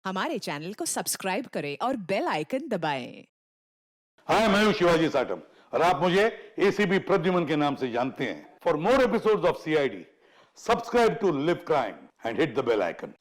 हमारे चैनल को सब्सक्राइब करें और बेल आइकन दबाएं। हाय, मैं हूं शिवाजी साटम और आप मुझे एसीपी प्रद्युमन के नाम से जानते हैं। For more episodes of CID, subscribe to LIV crime and hit the bell icon.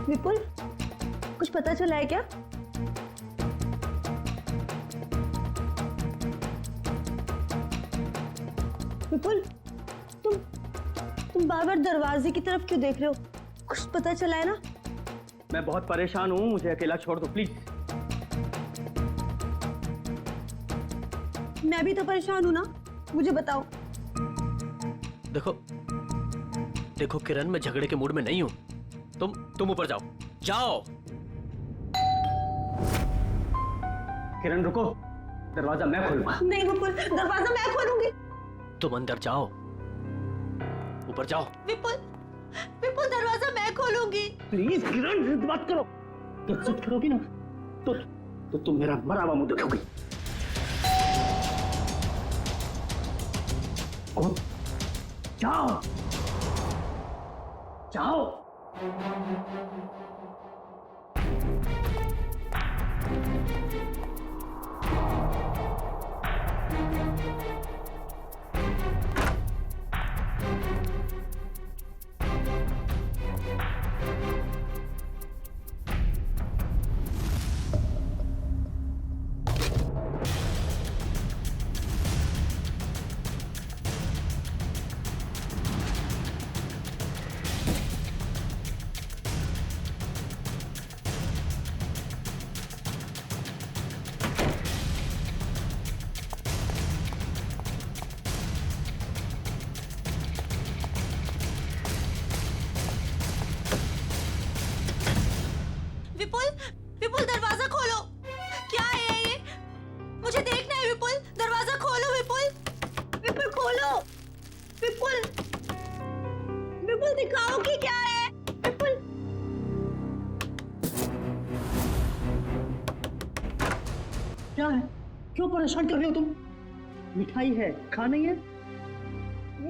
Vipul, कुछ पता चला है क्या? विपुल, तुम बार बार दरवाजे की तरफ क्यों देख रहे हो? कुछ पता चला है ना? मैं बहुत परेशान हूँ, मुझे अकेला छोड़ दो प्लीज। मैं भी तो परेशान हूँ ना, मुझे बताओ। देखो किरण, मैं झगड़े के मूड में नहीं हूँ। तुम ऊपर जाओ। किरण रुको, दरवाजा मैं खोलूंगा। नहीं विपुल, दरवाजा मैं खोलूंगी। तुम अंदर जाओ, ऊपर जाओ। विपुल, दरवाजा मैं खोलूंगी। प्लीज किरण, जिद बात करो। तो जिद करोगी ना तो तुम मेरा मरा हुआ मुंह देखोगी। जाओ। विपुल, दरवाजा खोलो। क्या है ये? मुझे देखना है। विपुल, दरवाजा खोलो। विपुल खोलो। विपुल दिखाओ कि क्या है। विपुल, क्या है? क्यों परेशान कर रहे हो तुम? मिठाई है, खा नहीं है?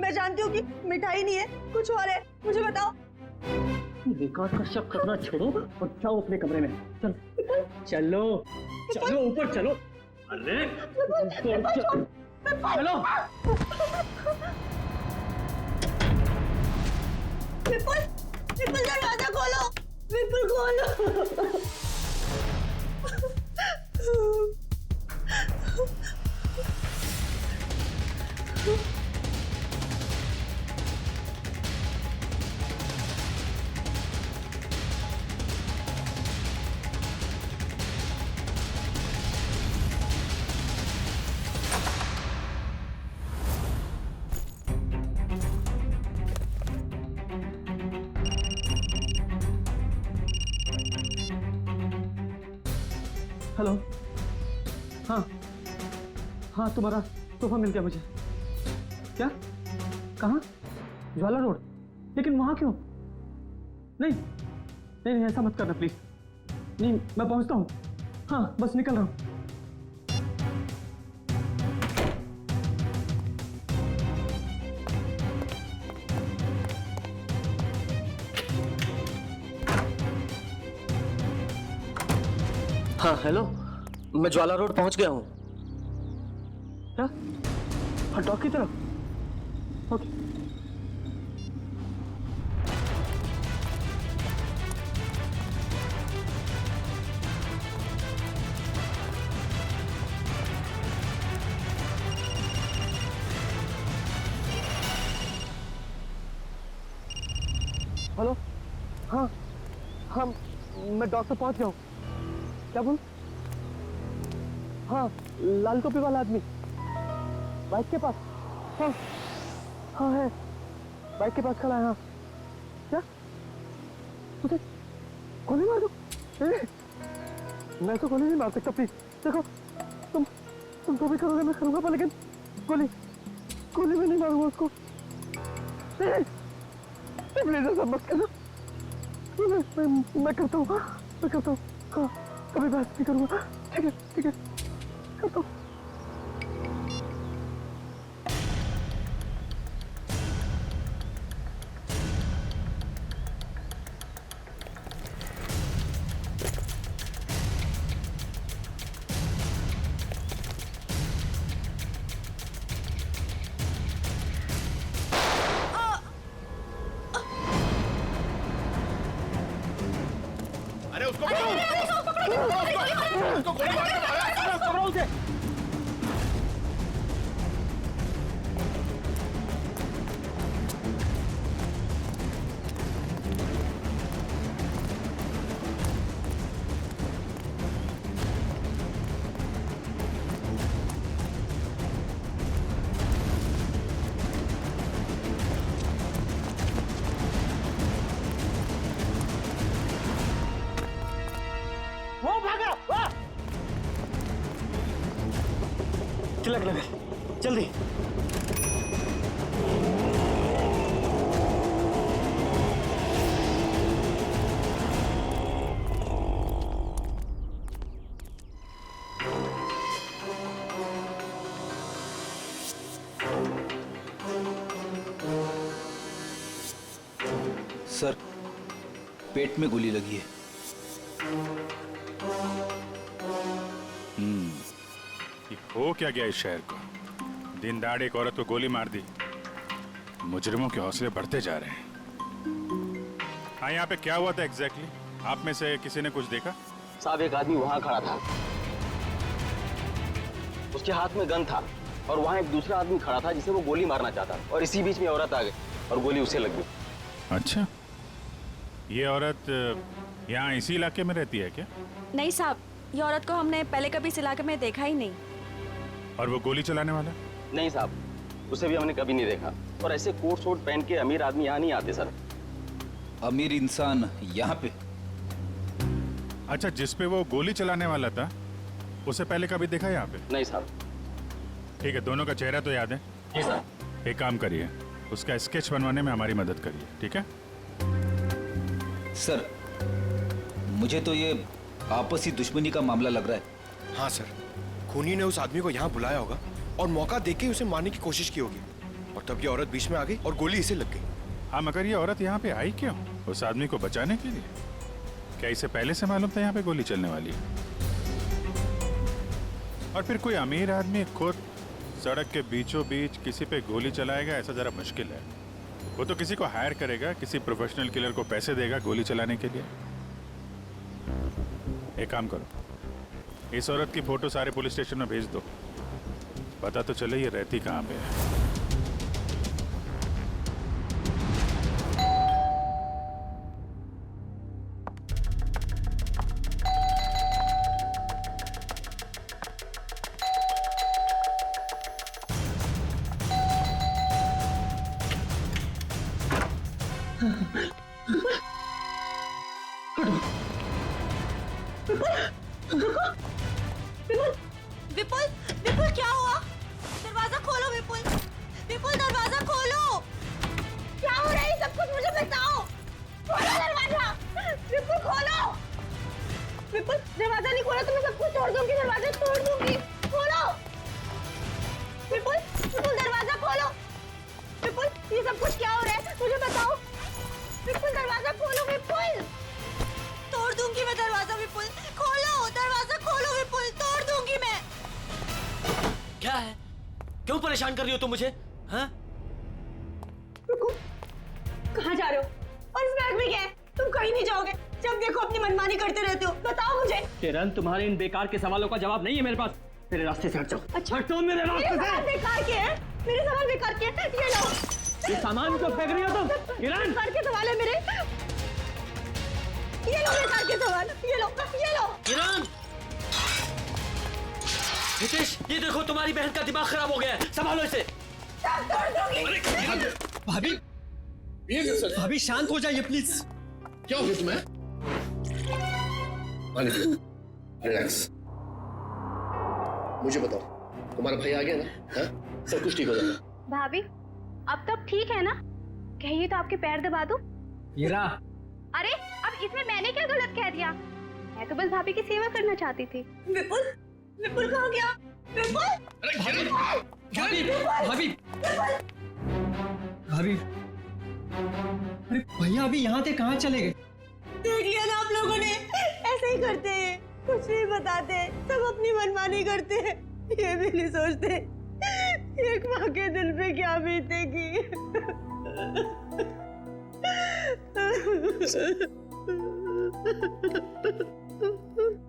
मैं जानती हूँ कि मिठाई नहीं है, कुछ और है। मुझे बताओ। बेकार का शक करना छोड़ो और जाओ अपने कमरे में। चलो ऊपर चलो। अरे चलो। विपुल, दरवाजा खोलो। विपुल खोलो। हेलो। हाँ, तुम्हारा तोहफा मिल गया मुझे। क्या? कहाँ? ज्वाला रोड। लेकिन वहां क्यों? नहीं, ऐसा मत करना प्लीज। नहीं, मैं पहुंचता हूँ। हाँ, बस निकल रहा हूँ। हाँ हेलो, मैं ज्वाला रोड पहुंच गया हूँ। क्या? हाँ, डॉक की तरफ। ओके। हेलो। हाँ, मैं डॉक पे पहुंच गया हूँ। क्या बोल? हाँ, लाल टोपी वाला आदमी बाइक के पास। हाँ है, बाइक के पास खड़ा है। हाँ, क्या? तुझे गोली मार दो? मैं तो गोली नहीं मार सकता प्लीज। देखो तुम जो भी करोगे मैं करूंगा, पर लेकिन गोली गोली में नहीं मारूंगा उसको। प्लीज ऐसा मत करना। मैं करता हूँ, मैं करता हूँ। हाँ, कभी बहस नहीं करूंगा। ठीक है ठीक है, करता हूँ। तिलक नगर, जल्दी। सर, पेट में गोली लगी है। हो क्या गया इस शहर को? दिन दहाड़े एक औरत को गोली मार दी। मुजरिमों के हौसले बढ़ते जा रहे हैं। हाँ, यहाँ पे क्या हुआ था एग्जैक्टली? आप में से किसी ने कुछ देखा? साहब, एक आदमी वहां खड़ा था, उसके हाथ में गन था, और वहां एक दूसरा आदमी खड़ा था जिसे वो गोली मारना चाहता, और इसी बीच में औरत आ गई और गोली उसे लग गई। अच्छा, ये औरत यहाँ इसी इलाके में रहती है क्या? नहीं साहब, ये औरत को हमने पहले कभी इस इलाके में देखा ही नहीं। और वो गोली चलाने वाला? नहीं साहब, उसे भी हमने कभी नहीं देखा। और ऐसे कोट शोट पहन के अमीर आदमी यहाँ नहीं आते सर। अमीर इंसान यहाँ पे? अच्छा, जिस पे वो गोली चलाने वाला था उसे पहले कभी देखा यहाँ पे? नहीं साहब। ठीक है, दोनों का चेहरा तो याद है? जी साहब। एक काम करिए, उसका स्केच बनवाने में हमारी मदद करिए, ठीक है? सर, मुझे तो ये आपसी दुश्मनी का मामला लग रहा है। हाँ सर, खूनी ने उस आदमी को यहाँ बुलाया होगा और मौका देके उसे मारने की कोशिश की होगी, और तब ये औरत बीच में आ गई और गोली इसे लग गई। हाँ, मगर ये औरत यहाँ पे आई क्यों? उस आदमी को बचाने के लिए? क्या इसे पहले से मालूम था यहाँ पे गोली चलने वाली है? और फिर कोई अमीर आदमी खुद सड़क के बीचों बीच किसी पे गोली चलाएगा, ऐसा जरा मुश्किल है। वो तो किसी को हायर करेगा, किसी प्रोफेशनल किलर को पैसे देगा गोली चलाने के लिए। एक काम करो, इस औरत की फोटो सारे पुलिस स्टेशन में भेज दो, पता तो चले ये रहती कहाँ पे है। विपुल, विपुल क्या हुआ? दरवाजा खोलो विपुल, विपुल दरवाजा खोलो। क्या हो रहा है सब कुछ मुझे बताओ। खोलो दरवाजा, विपुल खोलो। विपुल, दरवाजा नहीं खोला तो मैं सब कुछ तोड़ दूंगी, दरवाजा तोड़ दूंगी। खोलो विपुल, विपुल दरवाजा खोलो। विपुल, ये सब कुछ क्या हो रहा है मुझे बताओ। विपुल दरवाजा खोलो, विपुल। तोड़ दूंगी मैं दरवाजा, विपुल खोलो, दरवाजा खोलो विपुल, तोड़ दूंगी मैं। क्या है? क्यों परेशान कर रही हो तुम मुझे? हाँ? रुको, कहाँ जा रहे हो? और इस बैग में क्या है? तुम कहीं नहीं जाओगे, जब देखो अपनी मनमानी करते रहते हो। बताओ मुझे। किरण, तुम्हारे इन बेकार के सवालों का जवाब नहीं है मेरे पास। मेरे रास्ते से हट जाओ। अच्छा, हटो मेरे रास्ते से। सवाल बेकार के हैं, मेरे सवाल बेकार के हैं। ये लो, ये सामान क्यों फेंक रही हो तुम? किरण, बेकार के सवाल है मेरे। ये लो बेकार के सवाल, ये लो, ये लो। किरण! हितेश, ये देखो तुम्हारी बहन का दिमाग खराब हो गया है, संभालो इसे। सब तोड़ दूंगी। भाभी, भाभी शांत हो जाइए प्लीज। क्या हो गया तुम्हें? रिलैक्स। मुझे बताओ, तुम्हारा भाई आ गया ना? हाँ? सब कुछ ठीक हो जाएगा। भाभी अब तब ठीक है ना? कहिए तो आपके पैर दबा दूं? हीरा, अरे अब इसमें मैंने क्या गलत कह दिया? मैं तो बस भाभी की सेवा करना चाहती थी। विपुल, विपुल कहाँ गया? विपुल! भाभी, भाभी, भाभी, अरे भैया अभी यहाँ थे, कहाँ चले गए? देख लिया ना आप लोगों ने, ऐसे ही करते हैं, कुछ नहीं बताते, सब अपनी मनमानी करते हैं, ये भी नहीं सोचते एक माँ के दिल पे क्या बीतेगी।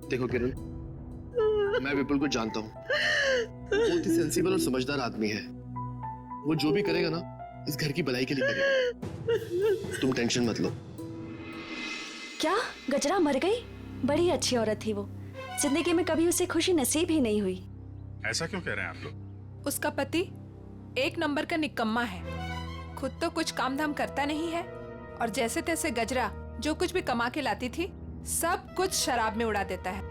देखो किरण, मैं विपुल को जानता हूँ, बहुत ही सेंसिबल और समझदार आदमी है। वो जो भी करेगा ना, इस घर की भलाई के लिए करेगा। तुम टेंशन मत लो। क्या गजरा मर गई? बड़ी अच्छी औरत थी वो, जिंदगी में कभी उसे खुशी नसीब ही नहीं हुई। ऐसा क्यों कह रहे हैं आप लोग? उसका पति एक नंबर का निकम्मा है, खुद तो कुछ काम धाम करता नहीं है और जैसे तैसे गजरा जो कुछ भी कमा के लाती थी सब कुछ शराब में उड़ा देता है।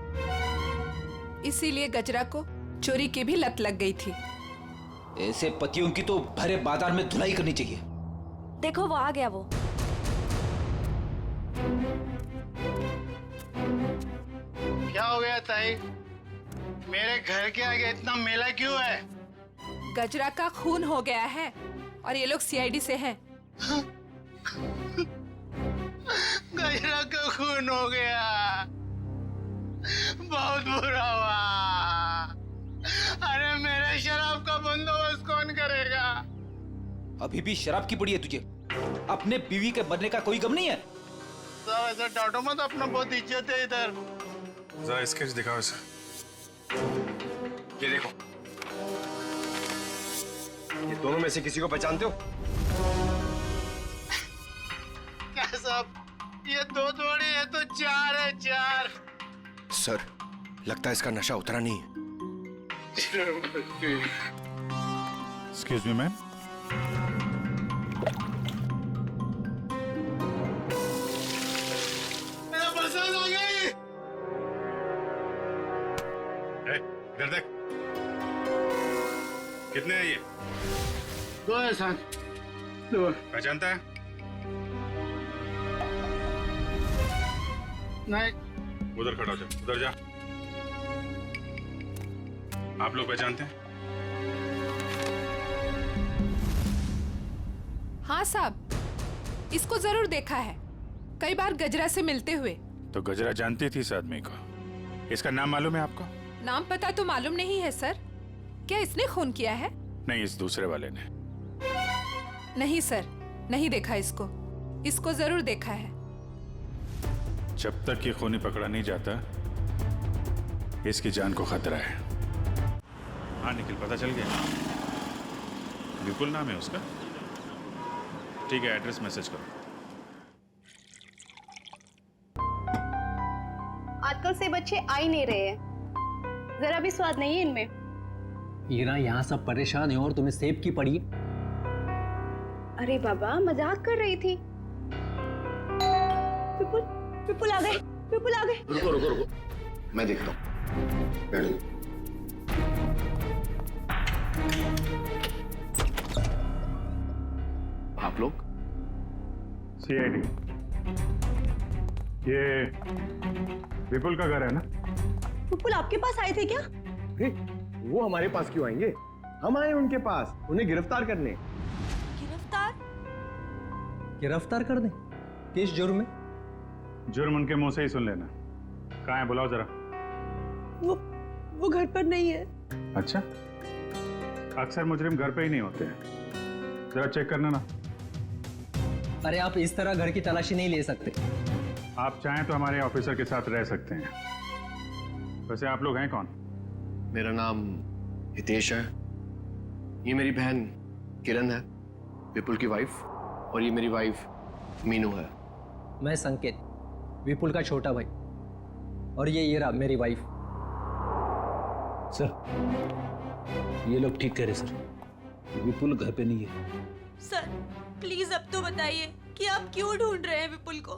इसीलिए गजरा को चोरी की भी लत लग गई थी। ऐसे पतियों की तो भरे बाजार में धुलाई करनी चाहिए। देखो वो आ गया। वो क्या हो गया ताई? मेरे घर के आगे इतना मेला क्यों है? गजरा का खून हो गया है और ये लोग सीआईडी से हैं। गजरा का खून हो गया, बहुत बुरा हुआ। अरे मेरे शराब का बंदोबस्त कौन करेगा? अभी भी शराब की पड़ी है तुझे? अपने बीवी के बनने का कोई गम नहीं है? सब ऐसा डांटो मत, अपना बहुत इज्जत है इधर। जरा स्केच दिखाओ इसे। ये देखो, ये दोनों में से किसी को पहचानते हो? क्या साहब, ये दो थोड़ी है तो चार है, चार। सर, लगता है इसका नशा उतरा नहीं है। Excuse me ma'am. मेरा पसंद आ गई। इधर देख, कितने हैं ये? दो है साहब, दो। पहचानता है? नहीं। उधर खड़ा हो जा, उधर जा। आप लोग पहचानते हैं? हाँ साहब, इसको जरूर देखा है, कई बार गजरा से मिलते हुए। तो गजरा जानती थी इस आदमी को? इसका नाम मालूम है आपको? नाम पता तो मालूम नहीं है सर। क्या इसने खून किया है? नहीं, इस दूसरे वाले ने। नहीं सर, नहीं देखा इसको। इसको जरूर देखा है। जब तक ये खूनी पकड़ा नहीं जाता, इसकी जान को खतरा है। हाँ निखिल, पता चल गया? विपुल नाम है उसका? ठीक है, एड्रेस मैसेज करो। आजकल से बच्चे आ ही नहीं रहे हैं, जरा भी स्वाद नहीं है इनमें। हीरा, यहाँ सब परेशान है और तुम्हें सेब की पड़ी। अरे बाबा, मजाक कर रही थी। विपुल, विपुल आ गए, विपुल आ गए। रुको रुको रुको, मैं देखता हूँ। बैठो। आप लोग? सीआईडी। ये विपुल का घर है ना? विपुल आपके पास आए थे क्या? वो हमारे पास क्यों आएंगे? हम आए उनके पास, उन्हें गिरफ्तार करने। गिरफ्तार? गिरफ्तार कर दें? किस जुर्म में? जुर्म उनके मुंह से ही सुन लेना। कहाँ है, बुलाओ जरा। वो घर पर नहीं है। अच्छा, अक्सर मुजरिम घर पे ही नहीं होते हैं, जरा चेक करना ना। अरे आप इस तरह घर की तलाशी नहीं ले सकते। आप चाहें तो हमारे ऑफिसर के साथ रह सकते हैं। वैसे आप लोग हैं कौन? मेरा नाम हितेश है, ये मेरी बहन किरण है, विपुल की वाइफ, और ये मेरी वाइफ मीनू है। मैं संकेत, विपुल का छोटा भाई, और ये हीरा मेरी वाइफ। सर, ये लोग ठीक कह रहे सर, विपुल घर पे नहीं है। सर प्लीज अब तो बताइए कि आप क्यों ढूंढ रहे हैं विपुल को?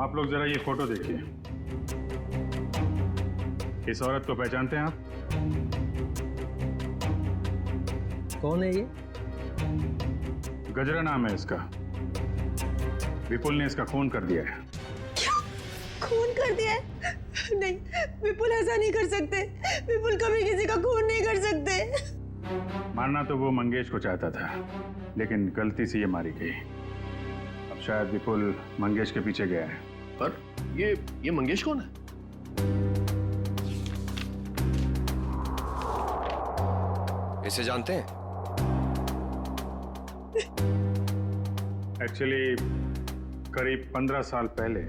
आप लोग जरा ये फोटो देखिए। इस औरत को पहचानते हैं आप? कौन है ये? गजरा नाम है इसका। विपुल ने इसका खून कर दिया है। खून कर दिया है? नहीं, विपुल ऐसा नहीं कर सकते। विपुल कभी किसी का खून नहीं कर सकते। मारना तो वो मंगेश को चाहता था, लेकिन गलती से ये मारी गई। अब शायद विपुल मंगेश के पीछे गया है। पर ये मंगेश कौन है? इसे जानते हैं? एक्चुअली करीब 15 साल पहले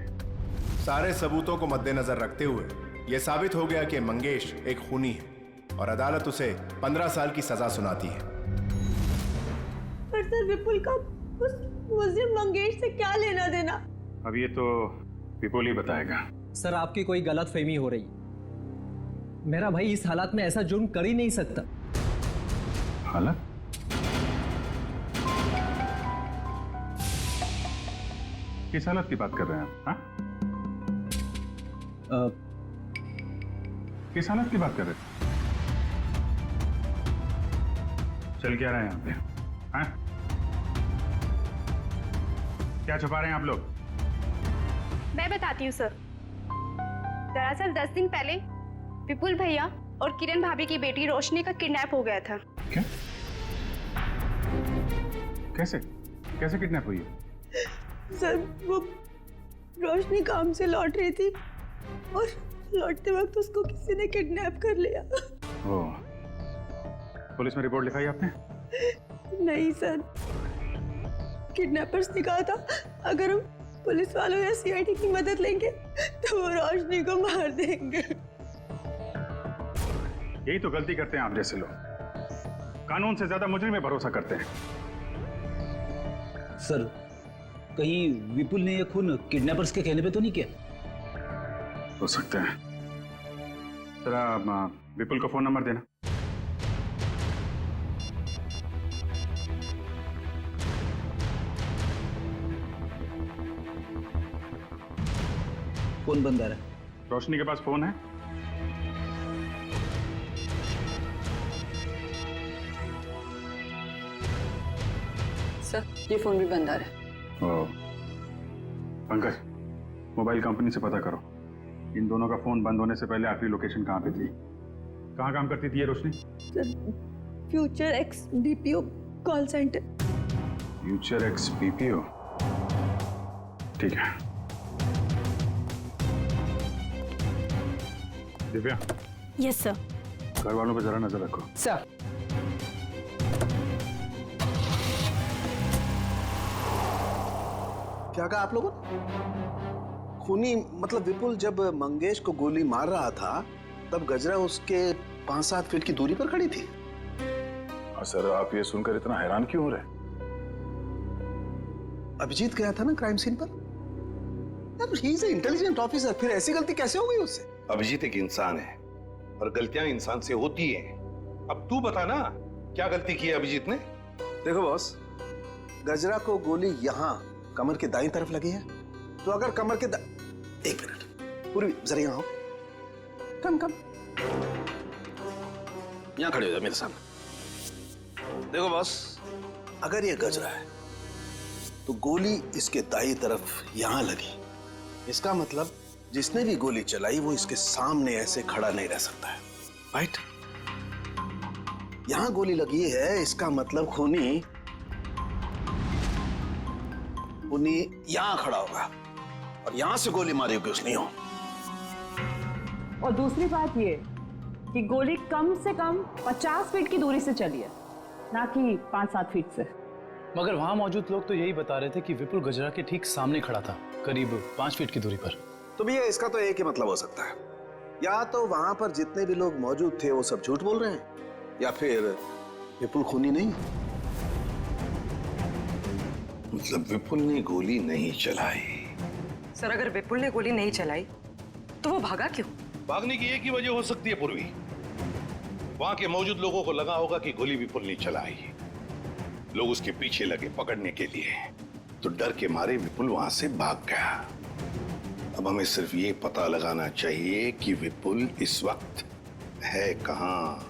सारे सबूतों को मद्देनजर रखते हुए यह साबित हो गया कि मंगेश एक खूनी है और अदालत उसे 15 साल की सजा सुनाती है। पर सर, विपुल का उस मुस्लिम मंगेश से क्या लेना देना? अब ये तो विपुल ही बताएगा। सर, आपकी कोई गलतफहमी हो रही। मेरा भाई इस हालात में ऐसा जुर्म कर ही नहीं सकता। हालत? किस हालत की बात कर रहे हैं आप? हाँ? किस हालत की बात कर रहे हैं? चल क्या रहे हैं यहाँ पे? हाँ? क्या छुपा रहे हैं आप लोग? मैं बताती हूँ सर। दरअसल 10 दिन पहले विपुल भैया और किरण भाभी की बेटी रोशनी का किडनैप हो गया था। क्या? कैसे किडनैप हुई है? सर, वो रोशनी काम से लौट रही थी और लौटते वक्त उसको किसी ने किडनैप कर लिया। ओ, पुलिस में रिपोर्ट लिखाई आपने? नहीं सर, किडनैपर्स ने कहा था अगर हम पुलिस वालों या सीआईडी की मदद लेंगे तो वो रोशनी को मार देंगे। यही तो गलती करते हैं आप जैसे लोग। कानून से ज्यादा मुजरिम में भरोसा करते हैं। सर, कहीं विपुल ने यह खून किडनैपर्स के कहने पे तो नहीं किया? हो सकता है। जरा विपुल को फोन नंबर देना। फोन बंद आ रहा है। रोशनी के पास फोन है? सर, ये फोन भी बंद आ रहा है। ओ, पंकज, मोबाइल कंपनी से पता करो इन दोनों का फोन बंद होने से पहले आखिरी लोकेशन कहाँ पे थी। कहाँ काम करती थी ये Roshni? Sir, future X BPO call centre. Future X BPO, ठीक है। दिव्या। Yes sir. घर वालों पर जरा नजर रखो। सर। क्या कहा आप लोगों ने? खूनी मतलब विपुल जब मंगेश को गोली मार रहा था तब गजरा उसके 5-7 फीट की दूरी पर खड़ी थी। सर, आप ये सुनकर इतना हैरान क्यों हो रहे? अभिजीत गया था ना क्राइम सीन पर। यार, ही इज इंटेलिजेंट ऑफिसर, फिर ऐसी गलती कैसे हो गई उससे? अभिजीत एक इंसान है और गलतियां इंसान से होती हैं। अब तू बता ना, क्या गलती की है अभिजीत ने? देखो बॉस, गजरा को गोली यहाँ कमर के दाईं तरफ लगी है, तो अगर कमर के एक मिनट, पूरी जरा यहाँ आओ। कम यहाँ खड़े हो जाओ मेरे सामने। देखो बॉस, अगर ये गजरा है तो गोली इसके दाईं तरफ यहां लगी। इसका मतलब जिसने भी गोली चलाई वो इसके सामने ऐसे खड़ा नहीं रह सकता है, राइट? यहां गोली लगी है, इसका मतलब खूनी यहां खड़ा होगा और यहां से गोली मारी होगी उसने। और दूसरी बात ये कि गोली कम से कम 50 फीट की दूरी से चली है, ना कि 5-7 फीट से। मगर वहां मौजूद लोग तो यही बता रहे थे कि विपुल गजरा के ठीक सामने खड़ा था, करीब 5 फीट की दूरी पर। तो भैया इसका तो एक ही मतलब हो सकता है, या तो वहां पर जितने भी लोग मौजूद थे वो सब झूठ बोल रहे हैं, या फिर विपुल खूनी नहीं। मतलब विपुल ने गोली नहीं चलाई? सर, अगर विपुल ने गोली नहीं चलाई तो वो भागा क्यों? भागने की एक ही वजह हो सकती है पूर्वी। वहां के मौजूद लोगों को लगा होगा कि गोली विपुल ने चलाई, लोग उसके पीछे लगे पकड़ने के लिए, तो डर के मारे विपुल वहां से भाग गया। अब हमें सिर्फ ये पता लगाना चाहिए कि विपुल इस वक्त है कहां।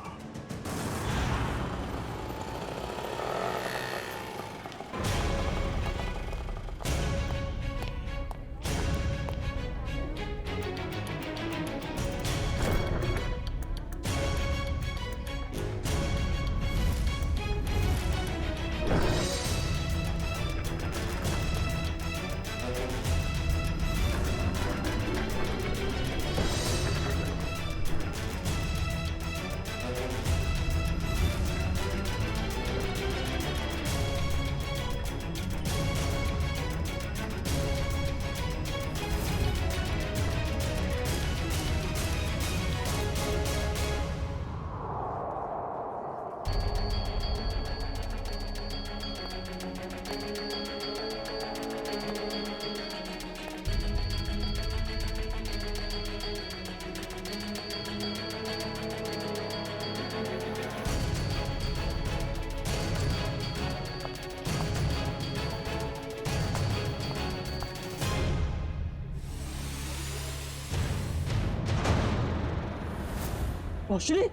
रोशनी,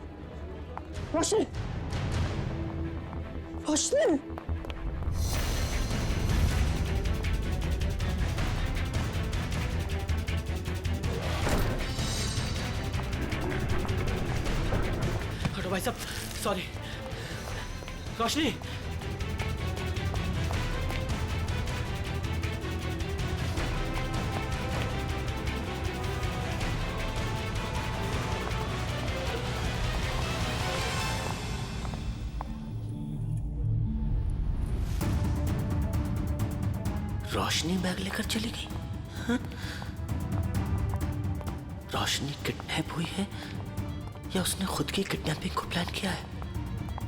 रोशनी, रोशनी। हटो भाई साहब, सॉरी। रोशनी, रोशनी बैग लेकर चली गई। हाँ? रोशनी किडनैप हुई है या उसने खुद की किडनैपिंग को प्लान किया है?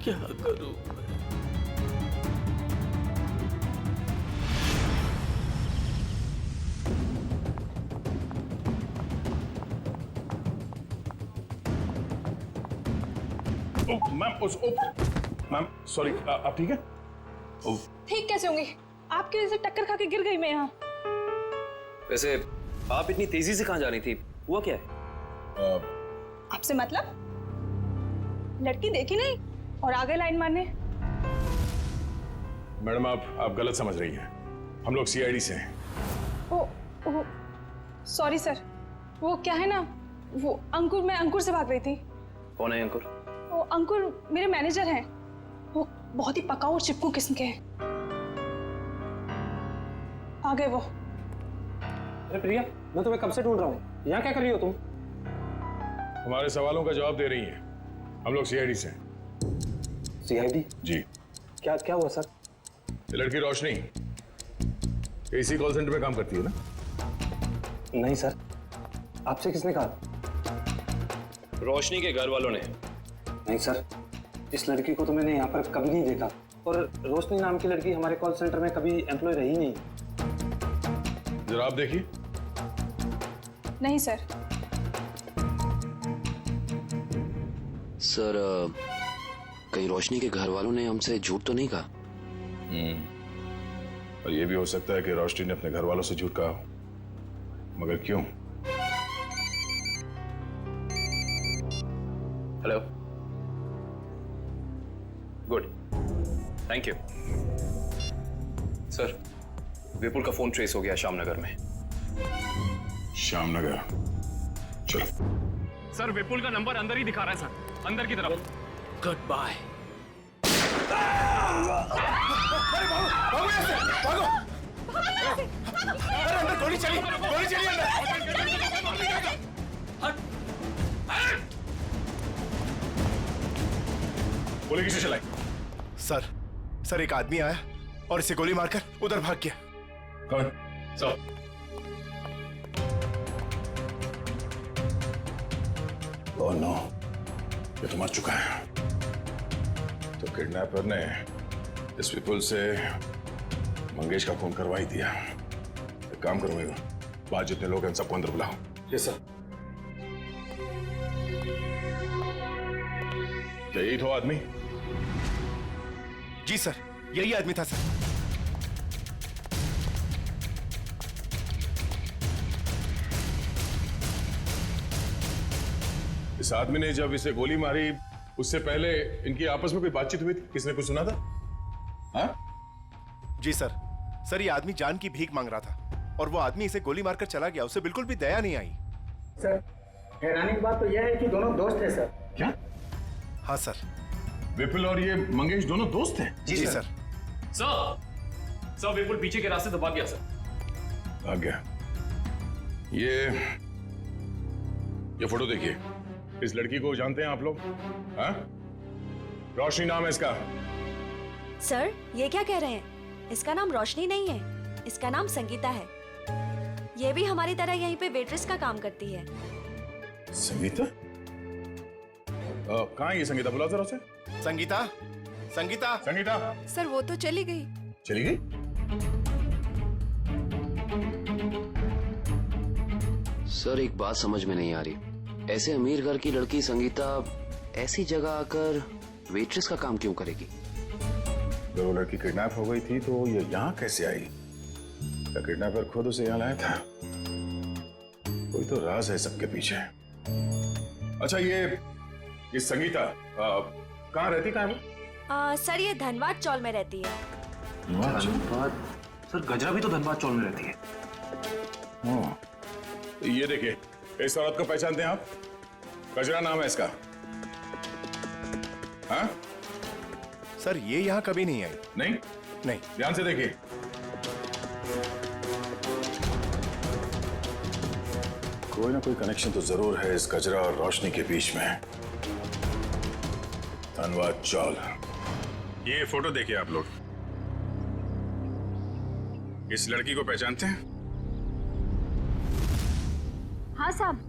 क्या करूं? मैम सॉरी, आप ठीक है? ठीक कैसे होंगी? आपकी वजह से टक्कर खा के गिर गई मैं यहाँ। वैसे आप इतनी तेजी से कहाँ जा रही थी? हुआ क्या है? आपसे मतलब? लड़की देखी नहीं और आ गए लाइन मारने। मैडम आप गलत समझ रही हैं। हम लोग सीआईडी से हैं। ओ सॉरी सर। वो क्या है ना, वो अंकुर, मैं अंकुर से भाग रही थी। कौन है अंकुर? वो अंकुर मेरे मैनेजर हैं। वो बहुत ही पकाऊ और चिपकू किस्म के हैं। आ गए वो। अरे प्रिया, मैं तुम्हें कब से ढूंढ रहा हूँ। यहाँ क्या कर रही हो तुम? हमारे सवालों का जवाब दे रही हैं। हम लोग सीआईडी से हैं। सीआईडी? जी। क्या क्या हुआ सर? ये लड़की रोशनी इसी कॉल सेंटर में काम करती है ना? नहीं सर, आपसे किसने कहा? रोशनी के घर वालों ने। नहीं सर, इस लड़की को तो मैंने यहाँ पर कभी नहीं देखा और रोशनी नाम की लड़की हमारे कॉल सेंटर में कभी एम्प्लॉय रही नहीं। जरा आप देखिए। नहीं सर। सर, कहीं रोशनी के घर वालों ने हमसे झूठ तो नहीं कहा? और ये भी हो सकता है कि रोशनी ने अपने घर वालों से झूठ कहा, मगर क्यों? Hello, good, thank you sir. Vipul का फोन ट्रेस हो गया श्यामनगर में। श्यामनगर? चलो। सर, विपुल का नंबर अंदर ही दिखा रहा है सर, अंदर की तरफ। Good bye. अंदर गोली चली अंदर। गोली किसे चलाई? सर एक आदमी आया और इसे गोली मारकर उधर भाग गया। कौन? सर, ओह नो, ये तो मर चुका है। तो किडनैपर ने इस विपुल से मंगेश का खून करवा ही दिया। एक काम करो, बाहर जितने लोग हैं सबको अंदर बुलाओ। Yes sir. क्या यही तो आदमी? जी सर, यही आदमी था सर। इस आदमी ने जब इसे गोली मारी उससे पहले इनकी आपस में कोई बातचीत हुई थी? किसने कुछ सुना था? हाँ? जी सर। सर ये आदमी जान की भीख मांग रहा था और वो आदमी इसे गोली मारकर चला गया। उसे बिल्कुल भी दया नहीं आई। सर हैरानी की बात तो यह है कि दोनों दोस्त हैं सर। क्या? हाँ सर। विपुल और ये मंगेश दोनों दोस्त हैं? जी सर। सर विपुल पीछे के रास्ते दबा गया सर। आ गया। ये फोटो देखिए। इस लड़की को जानते हैं आप लोग? हाँ? रोशनी नाम है इसका। सर ये क्या कह रहे हैं? इसका नाम रोशनी नहीं है, इसका नाम संगीता है। ये भी हमारी तरह यहीं पे वेट्रेस का काम करती है। संगीता? कहाँ है ये संगीता? बुलाओ जरा उसे। संगीता, संगीता, संगीता। सर वो तो चली गई। चली गई? सर एक बात समझ में नहीं आ रही, ऐसे अमीर घर की लड़की संगीता ऐसी जगह आकर वेट्रेस का काम क्यों करेगी? जब वो लड़की किडनैप हो गई थी तो ये यहाँ कैसे आई? क्या किडनैपर खुद उसे यहाँ लाया था? कोई तो राज है सबके पीछे। अच्छा ये संगीता कहाँ रहती? कहाँ है वो? सर ये धनबाद चौल में रहती है। धनबाद? सर गजरा भी तो धनबाद चौल में रहती है। ये देखिए, इस औरत को पहचानते हैं आप? गजरा नाम है इसका। हाँ? सर ये यहाँ कभी नहीं आई। नहीं? नहीं। ध्यान से देखिए। कोई ना कोई कनेक्शन तो जरूर है इस गजरा और रोशनी के बीच में। धनबाद चौल। ये फोटो देखिए आप लोग। इस लड़की को पहचानते हैं? हाँ साहब,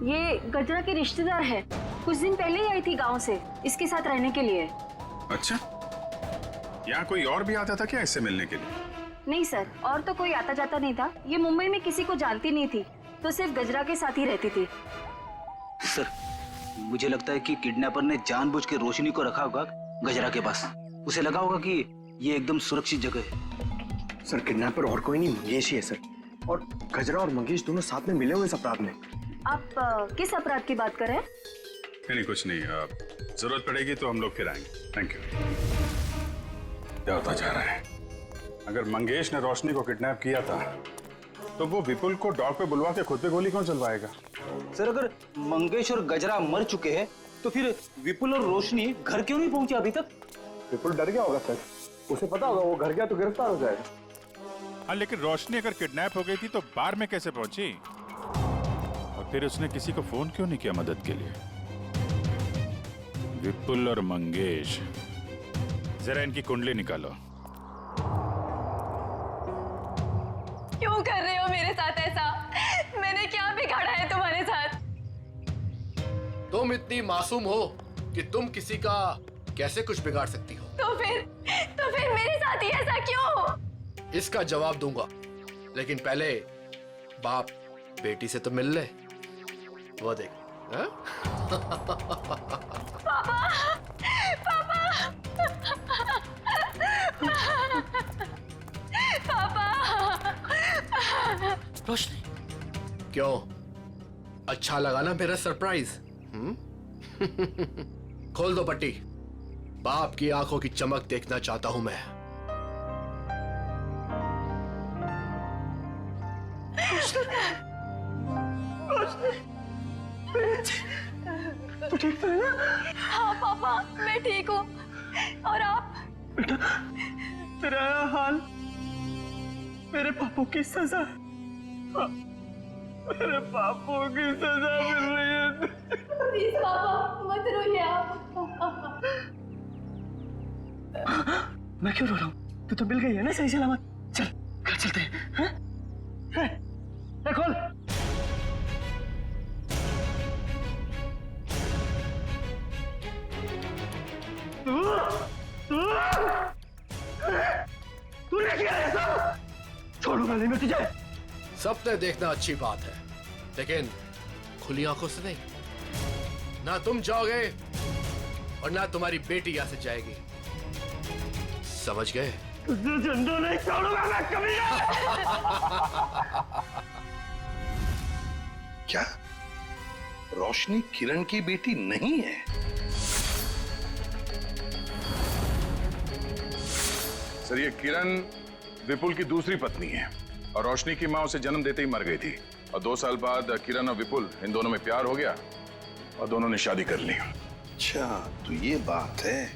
ये गजरा की रिश्तेदार है। कुछ दिन पहले ही आई थी गांव से इसके साथ रहने के लिए। अच्छा, यहाँ कोई और भी आता था क्या इससे मिलने के लिए? नहीं सर, और तो कोई आता जाता नहीं था। ये मुंबई में किसी को जानती नहीं थी, तो सिर्फ गजरा के साथ ही रहती थी। सर मुझे लगता है कि किडनैपर ने जानबूझ के रोशनी को रखा होगा गजरा के पास। उसे लगा होगा कि ये एकदम सुरक्षित जगह है। सर किडनैपर और कोई नहीं, मंगेश ही है सर। और गजरा और मंगेश दोनों साथ में मिले हुए इस अपराध में। आप किस अपराध की बात कर रहे हैं? नहीं कुछ नहीं, जरूरत पड़ेगी तो हम लोग फिर आएंगे। Thank you. क्या होता जा रहा है? अगर मंगेश ने रोशनी को किडनैप किया था तो वो विपुल को डॉग पे बुलवा के खुद पे गोली कौन चलवाएगा? सर अगर मंगेश और गजरा मर चुके हैं तो फिर विपुल और रोशनी घर क्यों नहीं पहुंचे अभी तक? विपुल डर गया होगा सर। उसे पता होगा वो घर गया तो गिरफ्तार हो जाएगा। हाँ लेकिन रोशनी अगर किडनैप हो गई थी तो बार में कैसे पहुंची? और फिर उसने किसी को फोन क्यों नहीं किया मदद के लिए? विपुल और मंगेश, जरा इनकी कुंडली निकालो। क्यों कर रहे हो मेरे साथ ऐसा? मैंने क्या बिगाड़ा है तुम्हारे साथ? तुम इतनी मासूम हो कि तुम किसी का कैसे कुछ बिगाड़ सकती हो? तो फिर मेरे साथ ही ऐसा क्यों? इसका जवाब दूंगा, लेकिन पहले बाप बेटी से तो मिल ले। वो देख। हाँ? पापा, पापा, पापा। रोशनी, क्यों? अच्छा लगा ना मेरा सरप्राइज? खोल दो पट्टी। बाप की आंखों की चमक देखना चाहता हूं मैं। तू ठीक तो है ना? हाँ पापा, मैं ठीक हूँ। और आप? बेटा, तेरा हाल मेरे पापों की सजा है। मेरे पापों की सजा मिल रही है। प्लीज पापा मत रोइए आप। मैं क्यों रो रहा हूँ? तू तो मिल गई है ना सही सलामत। चल घर चलते हैं। हाँ? खोल। तूने किया है सब? छोड़ूंगा नहीं मैं तुझे। सपने देखना अच्छी बात है, लेकिन खुली आंखों से नहीं। ना तुम जाओगे और ना तुम्हारी बेटी यहां से जाएगी, समझ गए? तुझे जिंदा नहीं छोड़ूंगा मैं कभी। क्या रोशनी किरण की बेटी नहीं है। सर, ये किरण विपुल की दूसरी पत्नी है और रोशनी की मां उसे जन्म देते ही मर गई थी और 2 साल बाद किरण और विपुल इन दोनों में प्यार हो गया और दोनों ने शादी कर ली। अच्छा, तो ये बात है।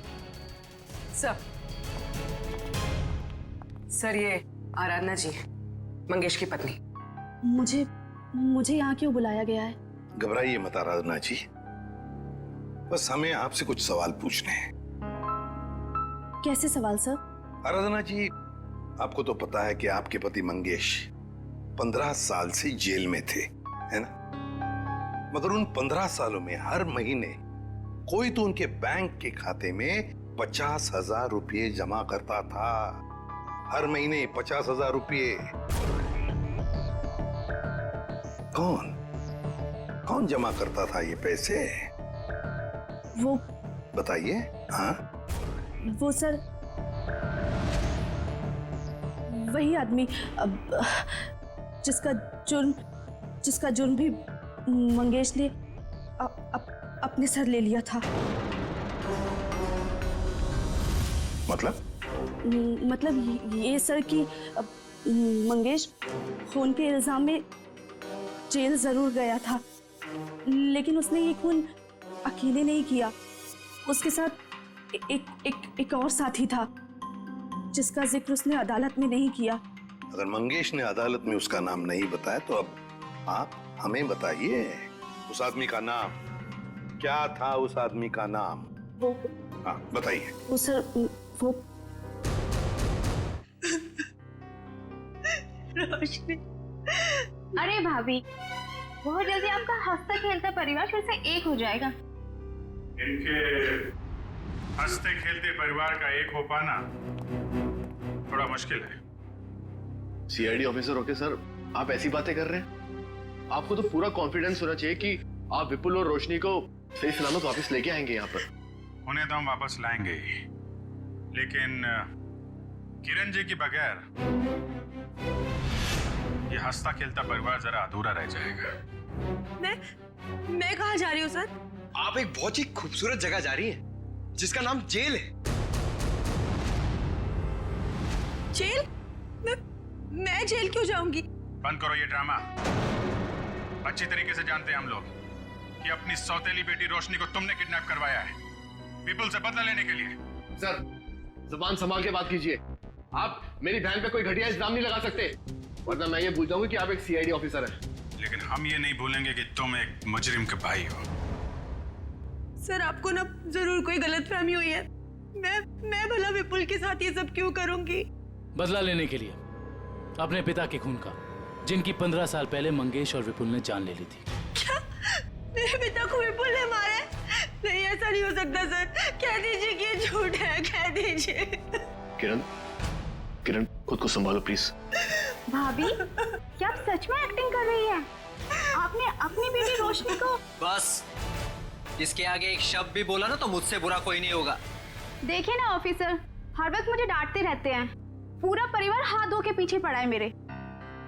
सर ये आराधना जी, मंगेश की पत्नी। मुझे यहाँ क्यों बुलाया गया है? घबराइए मत आराधना जी, बस हमें आपसे कुछ सवाल पूछने हैं। कैसे सवाल सर? आराधना जी, आपको तो पता है कि आपके पति मंगेश 15 साल से जेल में थे, है ना? मगर उन 15 सालों में हर महीने कोई तो उनके बैंक के खाते में 50,000 रुपये जमा करता था। हर महीने 50,000 रुपये। कौन जमा करता था ये पैसे? वो बताइए। हाँ, वो सर वही आदमी जिसका जुर्म भी मंगेश ने अपने सर ले लिया था। मतलब ये सर कि मंगेश खून के इल्जाम में जेल जरूर गया था, लेकिन उसने ये खून अकेले नहीं किया। उसके साथ एक और साथी था जिसका जिक्र उसने अदालत में नहीं किया। अगर मंगेश ने अदालत में उसका नाम नहीं बताया तो अब आप हमें बताइए, उस आदमी का नाम क्या था? उस आदमी का नाम हाँ बताइए। वो सर वो रोशनी। अरे भाभी, बहुत जल्दी आपका हंसता खेलता परिवार फिर से एक हो जाएगा। इनके हंसते खेलते परिवार का एक हो पाना थोड़ा मुश्किल है। सीआईडी ऑफिसर होके सर आप ऐसी बातें कर रहे हैं? आपको तो पूरा कॉन्फिडेंस होना चाहिए कि आप विपुल और रोशनी को सही सलामत वापस लेके आएंगे यहाँ पर। उन्हें तो हम वापस लाएंगे ही, लेकिन किरण जी के बगैर ये हंसता खेलता परिवार जरा अधूरा रह जाएगा। मैं कहाँ जा रही हूँ सर? आप एक बहुत ही खूबसूरत जगह जा रही हैं जिसका नाम जेल है। जेल? मैं जेल क्यों जाऊंगी? बंद करो ये ड्रामा। अच्छी तरीके से जानते हैं हम लोग कि अपनी सौतेली बेटी रोशनी को तुमने किडनैप करवाया है विपुल से बदला लेने के लिए। सर जुबान संभाल के बात कीजिए। आप मेरी बहन पे कोई घटिया इल्जाम नहीं लगा सकते, वरना मैं ये भूल जाऊंगी कि आप एक सीआईडी ऑफिसर हैं। लेकिन हम ये नहीं भूलेंगे कि तुम एक मुजरिम के भाई हो। सर आपको ना जरूर कोई गलतफहमी हुई है। मैं भला विपुल के साथ ये सब क्यों करूंगी? बदला लेने के लिए अपने पिता के खून का, जिनकी 15 साल पहले मंगेश और विपुल ने जान ले ली थी। क्या? मेरे पिता को विपुल ने मारा है? नहीं, ऐसा नहीं हो सकता सर। कह दीजिए कि ये झूठ है, कह दीजिए। किरण खुद को संभालो प्लीज। भाभी, क्या आप सच में एक्टिंग कर रही हैं? आपने अपनी बेटी रोशनी को... बस, इसके आगे एक शब्द भी बोला ना तो मुझसे बुरा कोई नहीं होगा। देखिए ना ऑफिसर, हर वक्त मुझे डांटते रहते हैं। पूरा परिवार हाथ धो के पीछे पड़ा है मेरे।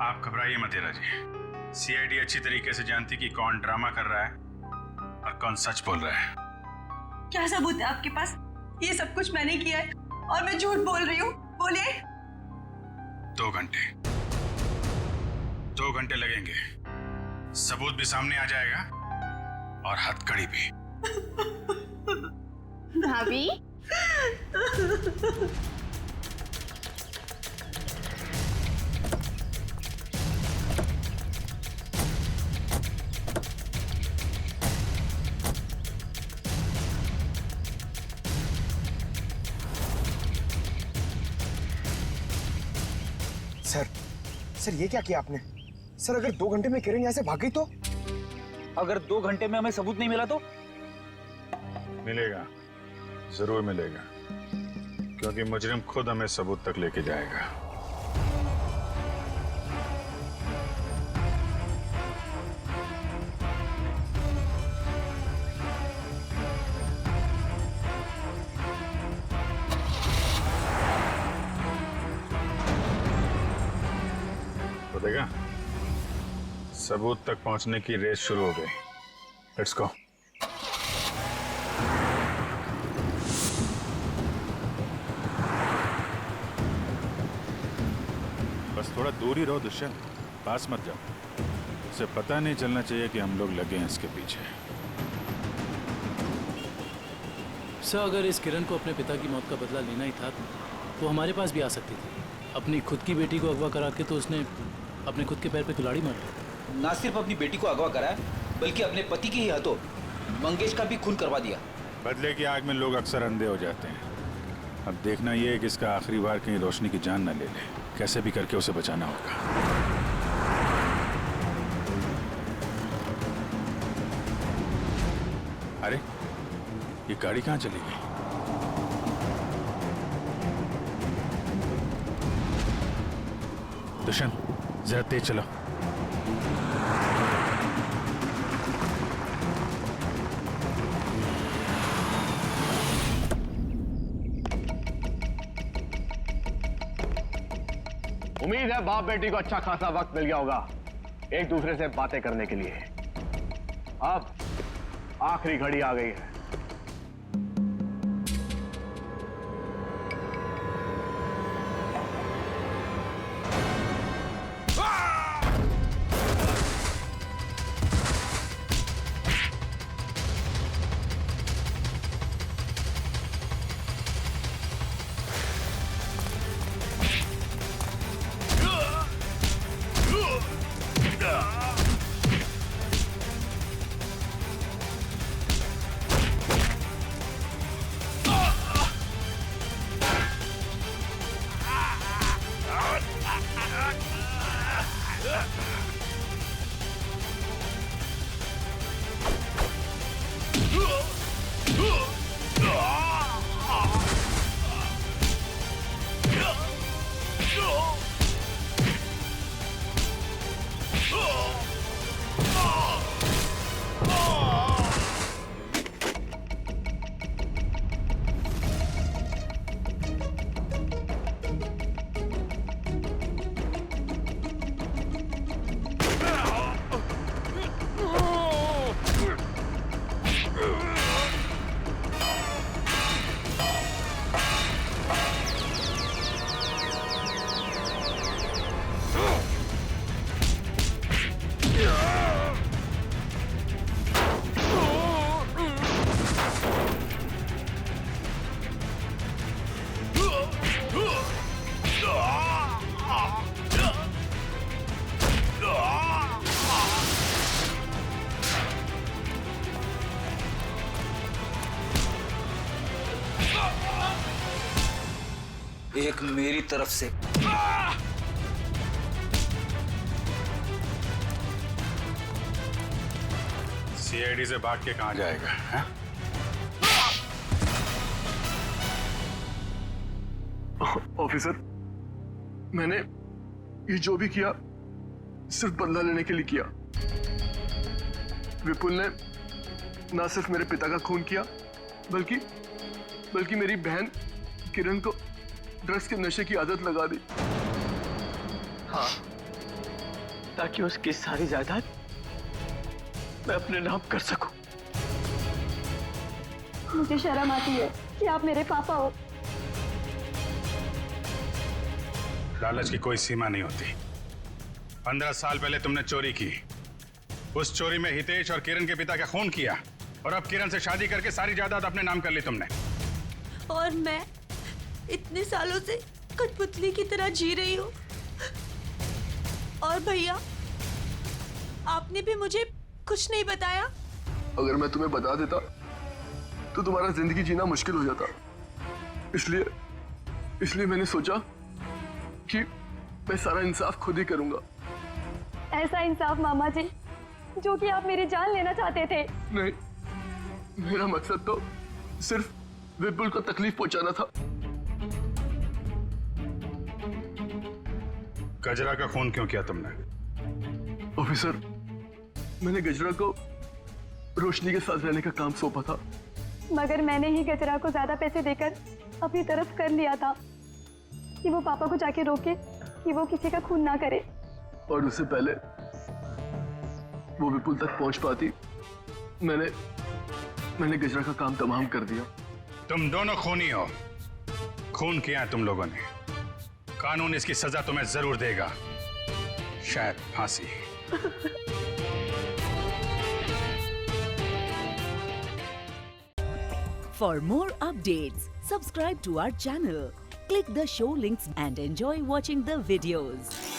आप घबराइए मत हीरा जी। सीआईडी अच्छी तरीके से जानती कि कौन ड्रामा कर रहा है और कौन सच बोल रहा है। क्या सबूत है आपके पास? ये सब कुछ मैंने किया है और मैं झूठ बोल रही हूँ। बोलिए। 2 घंटे 2 घंटे लगेंगे, सबूत भी सामने आ जाएगा और हथकड़ी भी। भाभी, सर ये क्या किया आपने? सर अगर 2 घंटे में किरण यहाँ से भाग गई तो? अगर 2 घंटे में हमें सबूत नहीं मिला तो? मिलेगा, जरूर मिलेगा, क्योंकि मुजरिम खुद हमें सबूत तक लेके जाएगा। तो देखा, सबूत तक पहुंचने की रेस शुरू हो गई। Let's go. बस थोड़ा दूर ही रहो दुष्यंत, पास मत जाओ। उसे पता नहीं चलना चाहिए कि हम लोग लगे हैं इसके पीछे। सर, अगर इस किरण को अपने पिता की मौत का बदला लेना ही था तो हमारे पास भी आ सकती थी। अपनी खुद की बेटी को अगवा करा के तो उसने अपने खुद के पैर पे कुल्हाड़ी मार ली। ना सिर्फ अपनी बेटी को अगवा कराया, बल्कि अपने पति के ही हाथों मंगेश का भी खून करवा दिया। बदले की आग में लोग अक्सर अंधे हो जाते हैं। अब देखना यह है कि इसका आखिरी बार कहीं रोशनी की जान न ले ले। कैसे भी करके उसे बचाना होगा। अरे ये गाड़ी कहाँ चली गई? दुष्यंत जरा तेज चलो। उम्मीद है बाप बेटी को अच्छा खासा वक्त मिल गया होगा एक दूसरे से बातें करने के लिए। अब आखिरी घड़ी आ गई है। एक मेरी तरफ से। सीआईडी से भाग के कहां जाएगा है? ऑफिसर, मैंने ये जो भी किया सिर्फ बदला लेने के लिए किया। विपुल ने ना सिर्फ मेरे पिता का खून किया, बल्कि मेरी बहन किरण को ड्रग्स के नशे की आदत लगा दी। हाँ, ताकि उसकी सारी जायदाद मैं अपने नाम कर सकूं। मुझे शर्म आती है कि आप मेरे पापा हो। लालच की कोई सीमा नहीं होती। 15 साल पहले तुमने चोरी की। उस चोरी में हितेश और किरण के पिता का खून किया, और अब किरण से शादी करके सारी जायदाद अपने नाम कर ली तुमने। और मैं इतने सालों से कठपुतली की तरह जी रही हूँ। और भैया, आपने भी मुझे कुछ नहीं बताया। अगर मैं तुम्हें बता देता तो तुम्हारा जिंदगी जीना मुश्किल हो जाता। इसलिए मैंने सोचा कि मैं सारा इंसाफ खुद ही करूंगा। ऐसा इंसाफ मामा जी जो कि आप मेरी जान लेना चाहते थे। नहीं, मेरा मकसद तो सिर्फ विपुल को तकलीफ पहुंचाना था। गजरा का खून क्यों किया तुमने? ऑफिसर, मैंने गजरा को रोशनी के साथ रहने का काम सौंपा था। मगर मैंने ही गजरा को ज्यादा पैसे देकर अपनी तरफ कर लिया था कि वो पापा को जाके रोके कि वो किसी का खून ना करे। और उससे पहले वो विपुल तक पहुंच पाती मैंने गजरा का काम तमाम कर दिया। तुम दोनों खूनी हो, खून किया है तुम लोगों ने। कानून इसकी सजा तुम्हें जरूर देगा, शायद फांसी। For more updates, subscribe to our channel, click the show links and enjoy watching the videos.